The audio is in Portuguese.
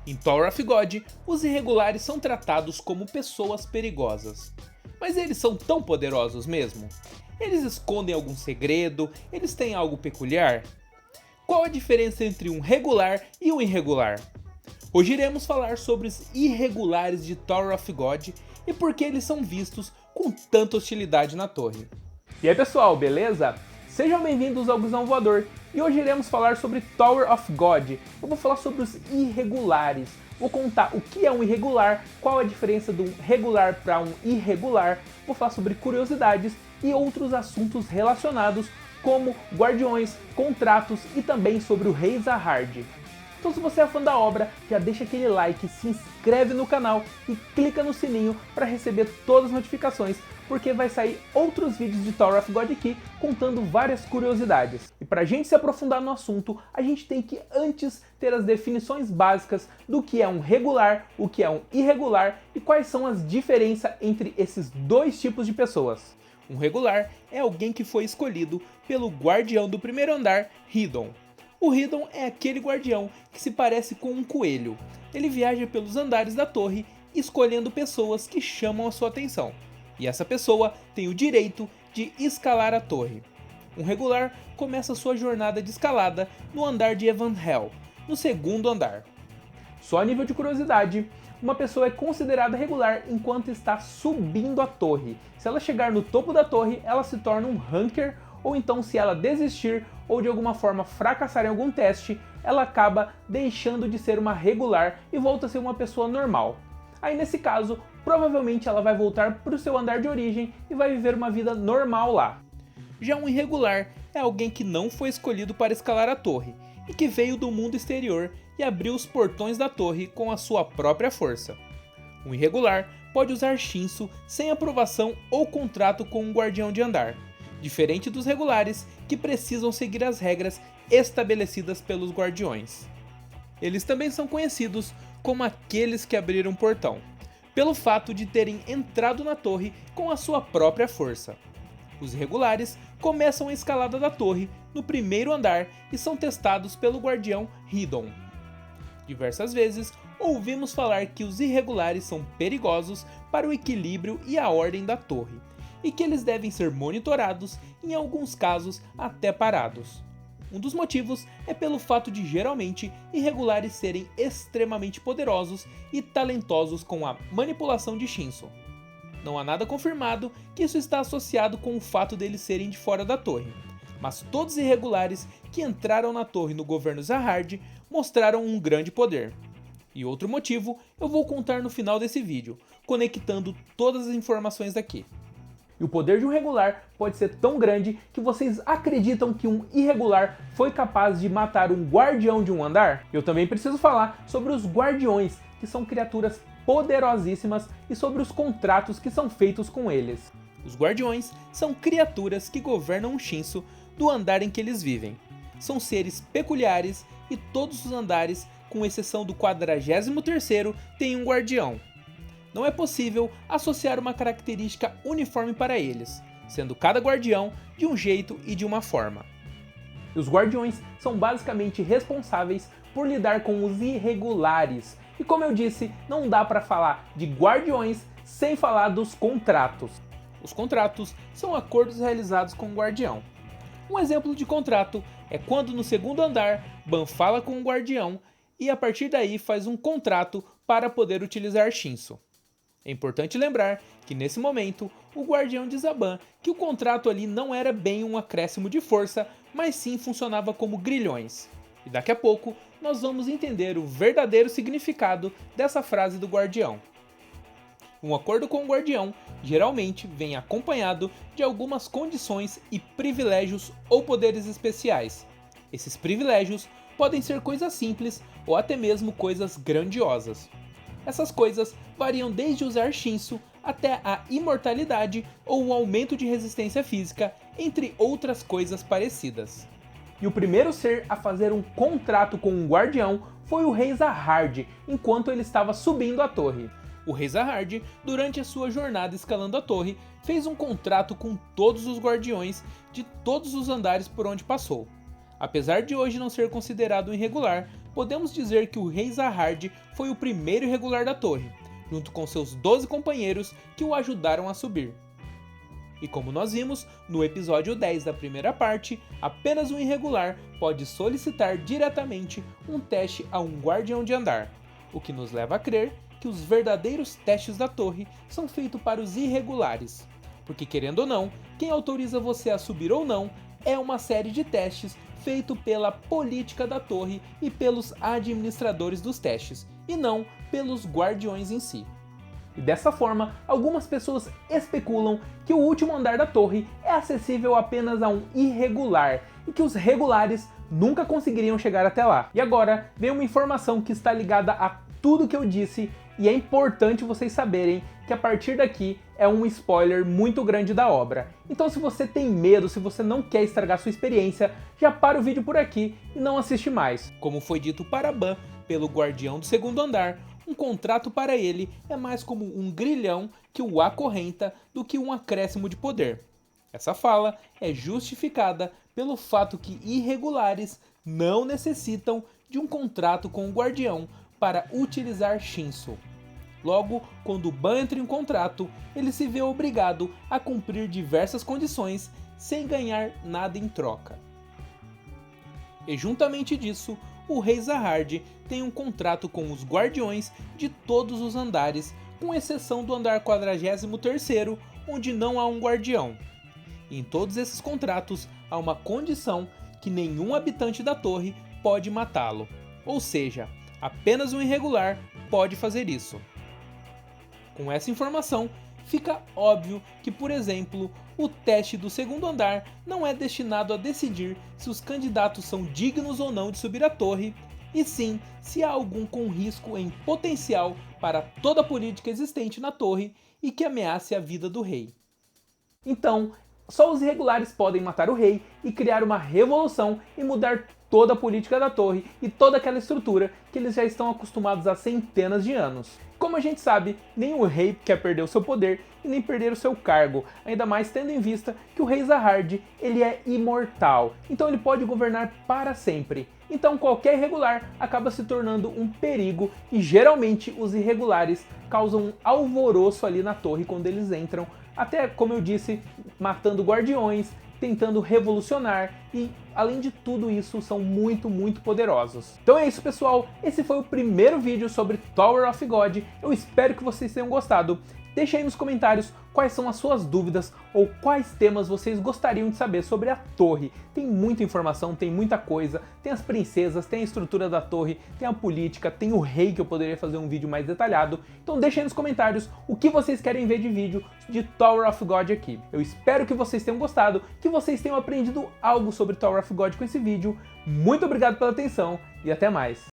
Em Tower of God, os irregulares são tratados como pessoas perigosas. Mas eles são tão poderosos mesmo? Eles escondem algum segredo? Eles têm algo peculiar? Qual a diferença entre um regular e um irregular? Hoje iremos falar sobre os irregulares de Tower of God e por que eles são vistos com tanta hostilidade na torre. E aí pessoal, beleza? Sejam bem-vindos ao Guizão Voador e hoje iremos falar sobre Tower of God. Eu vou falar sobre os irregulares, vou contar o que é um irregular, qual a diferença de um regular para um irregular, vou falar sobre curiosidades e outros assuntos relacionados como guardiões, contratos e também sobre o Rei Zahard. Então se você é fã da obra, já deixa aquele like, se inscreve no canal e clica no sininho para receber todas as notificações, porque vai sair outros vídeos de Tower of God aqui contando várias curiosidades. E para a gente se aprofundar no assunto, a gente tem que antes ter as definições básicas do que é um regular, o que é um irregular e quais são as diferenças entre esses dois tipos de pessoas. Um regular é alguém que foi escolhido pelo guardião do primeiro andar, Hidon. O Hidon é aquele guardião que se parece com um coelho. Ele viaja pelos andares da torre escolhendo pessoas que chamam a sua atenção. E essa pessoa tem o direito de escalar a torre. Um regular começa sua jornada de escalada no andar de Evanhel, no segundo andar. Só a nível de curiosidade, uma pessoa é considerada regular enquanto está subindo a torre. Se ela chegar no topo da torre, ela se torna um ranker, ou então se ela desistir ou de alguma forma fracassar em algum teste, ela acaba deixando de ser uma regular e volta a ser uma pessoa normal. Aí nesse caso, provavelmente ela vai voltar para o seu andar de origem e vai viver uma vida normal lá. Já um irregular é alguém que não foi escolhido para escalar a torre e que veio do mundo exterior e abriu os portões da torre com a sua própria força. Um irregular pode usar Shinsu sem aprovação ou contrato com um guardião de andar, diferente dos regulares que precisam seguir as regras estabelecidas pelos guardiões. Eles também são conhecidos como aqueles que abriram o portão, pelo fato de terem entrado na torre com a sua própria força. Os irregulares começam a escalada da torre no primeiro andar e são testados pelo guardião Hidon. Diversas vezes ouvimos falar que os irregulares são perigosos para o equilíbrio e a ordem da torre, e que eles devem ser monitorados, em alguns casos até parados. Um dos motivos é pelo fato de geralmente irregulares serem extremamente poderosos e talentosos com a manipulação de Shinsu. Não há nada confirmado que isso está associado com o fato deles serem de fora da torre, mas todos os irregulares que entraram na torre no governo Zahard mostraram um grande poder. E outro motivo eu vou contar no final desse vídeo, conectando todas as informações daqui. E o poder de um regular pode ser tão grande que vocês acreditam que um irregular foi capaz de matar um guardião de um andar? Eu também preciso falar sobre os guardiões, que são criaturas poderosíssimas, e sobre os contratos que são feitos com eles. Os guardiões são criaturas que governam o Shinsu do andar em que eles vivem. São seres peculiares e todos os andares, com exceção do 43º, têm um guardião. Não é possível associar uma característica uniforme para eles, sendo cada guardião de um jeito e de uma forma. Os guardiões são basicamente responsáveis por lidar com os irregulares, e como eu disse, não dá para falar de guardiões sem falar dos contratos. Os contratos são acordos realizados com o guardião. Um exemplo de contrato é quando no segundo andar Ban fala com o guardião e a partir daí faz um contrato para poder utilizar Shinsu. É importante lembrar que nesse momento o guardião diz a Ban que o contrato ali não era bem um acréscimo de força, mas sim funcionava como grilhões. E daqui a pouco nós vamos entender o verdadeiro significado dessa frase do guardião. Um acordo com o guardião geralmente vem acompanhado de algumas condições e privilégios ou poderes especiais. Esses privilégios podem ser coisas simples ou até mesmo coisas grandiosas. Essas coisas variam desde usar Shinsu até a imortalidade ou o aumento de resistência física, entre outras coisas parecidas. E o primeiro ser a fazer um contrato com um guardião foi o Rei Zahard, enquanto ele estava subindo a torre. O Rei Zahard, durante a sua jornada escalando a torre, fez um contrato com todos os guardiões de todos os andares por onde passou. Apesar de hoje não ser considerado um irregular, podemos dizer que o rei Zahard foi o primeiro irregular da torre, junto com seus 12 companheiros que o ajudaram a subir. E como nós vimos no episódio 10 da primeira parte, apenas um irregular pode solicitar diretamente um teste a um guardião de andar, o que nos leva a crer que os verdadeiros testes da torre são feitos para os irregulares, porque querendo ou não, quem autoriza você a subir ou não é uma série de testes feito pela política da torre e pelos administradores dos testes, e não pelos guardiões em si. E dessa forma, algumas pessoas especulam que o último andar da torre é acessível apenas a um irregular e que os regulares nunca conseguiriam chegar até lá. E agora vem uma informação que está ligada a tudo que eu disse e é importante vocês saberem que a partir daqui é um spoiler muito grande da obra. Então se você tem medo, se você não quer estragar sua experiência, já para o vídeo por aqui e não assiste mais. Como foi dito para Ban pelo guardião do segundo andar, um contrato para ele é mais como um grilhão que o acorrenta do que um acréscimo de poder. Essa fala é justificada pelo fato que irregulares não necessitam de um contrato com o guardião para utilizar Shinsu. Logo, quando Ban entra em contrato, ele se vê obrigado a cumprir diversas condições sem ganhar nada em troca. E juntamente disso, o rei Zahard tem um contrato com os guardiões de todos os andares, com exceção do andar 43º, onde não há um guardião. E em todos esses contratos há uma condição que nenhum habitante da torre pode matá-lo, ou seja, apenas um irregular pode fazer isso. Com essa informação, fica óbvio que, por exemplo, o teste do segundo andar não é destinado a decidir se os candidatos são dignos ou não de subir a torre, e sim se há algum com risco em potencial para toda a política existente na torre e que ameace a vida do rei. Então, só os irregulares podem matar o rei e criar uma revolução e mudar toda a política da torre e toda aquela estrutura que eles já estão acostumados há centenas de anos. Como a gente sabe, nem o rei quer perder o seu poder e nem perder o seu cargo, ainda mais tendo em vista que o rei Zahard ele é imortal, então ele pode governar para sempre. Então qualquer irregular acaba se tornando um perigo e geralmente os irregulares causam um alvoroço ali na torre quando eles entram, até como eu disse, matando guardiões, tentando revolucionar e, além de tudo isso, são muito poderosos. Então é isso, pessoal. Esse foi o primeiro vídeo sobre Tower of God. Eu espero que vocês tenham gostado. Deixe aí nos comentários quais são as suas dúvidas ou quais temas vocês gostariam de saber sobre a torre. Tem muita informação, tem muita coisa, tem as princesas, tem a estrutura da torre, tem a política, tem o rei que eu poderia fazer um vídeo mais detalhado. Então deixe aí nos comentários o que vocês querem ver de vídeo de Tower of God aqui. Eu espero que vocês tenham gostado, que vocês tenham aprendido algo sobre Tower of God com esse vídeo. Muito obrigado pela atenção e até mais.